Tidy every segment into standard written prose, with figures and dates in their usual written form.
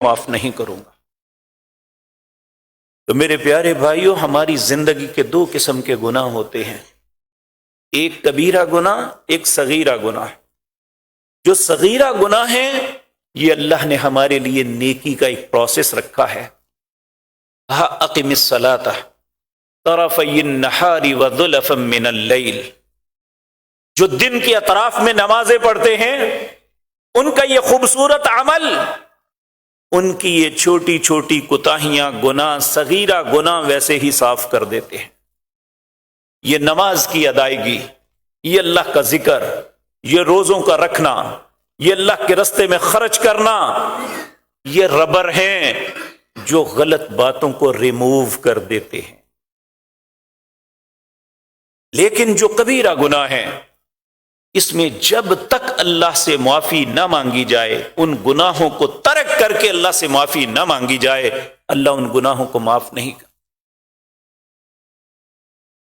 معاف نہیں کروں گا۔ تو میرے پیارے بھائیوں، ہماری زندگی کے دو قسم کے گناہ ہوتے ہیں، ایک کبیرہ گناہ، ایک صغیرہ گناہ۔ جو صغیرہ گناہ ہے یہ اللہ نے ہمارے لیے نیکی کا ایک پروسیس رکھا ہے۔ اقم الصلاۃ طرفی النہار وزلفا من اللیل، جو دن کے اطراف میں نمازیں پڑھتے ہیں ان کا یہ خوبصورت عمل ان کی یہ چھوٹی چھوٹی کوتاہیاں، گناہ، صغیرہ گناہ ویسے ہی صاف کر دیتے ہیں۔ یہ نماز کی ادائیگی، یہ اللہ کا ذکر، یہ روزوں کا رکھنا، یہ اللہ کے راستے میں خرچ کرنا، یہ ربر ہیں جو غلط باتوں کو ریموو کر دیتے ہیں۔ لیکن جو کبیرہ گناہ ہے، اس میں جب تک اللہ سے معافی نہ مانگی جائے، ان گناہوں کو ترک کر کے اللہ سے معافی نہ مانگی جائے، اللہ ان گناہوں کو معاف نہیں کرتا۔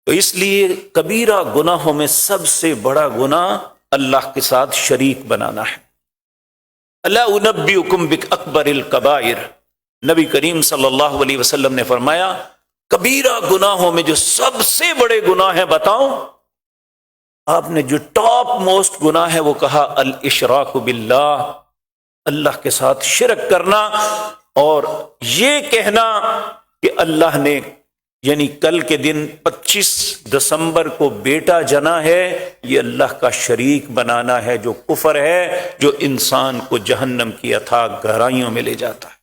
تو اس لیے کبیرہ گناہوں میں سب سے بڑا گناہ اللہ کے ساتھ شریک بنانا ہے۔ الا انبئکم باکبر الکبائر، نبی کریم صلی اللہ علیہ وسلم نے فرمایا کبیرہ گناہوں میں جو سب سے بڑے گناہ ہیں بتاؤں؟ آپ نے جو ٹاپ موسٹ گناہ ہے وہ کہا الاشراک باللہ، اللہ کے ساتھ شرک کرنا، اور یہ کہنا کہ اللہ نے یعنی کل کے دن 25 دسمبر کو بیٹا جنا ہے، یہ اللہ کا شریک بنانا ہے، جو کفر ہے، جو انسان کو جہنم کی اتھاہ گہرائیوں میں لے جاتا ہے۔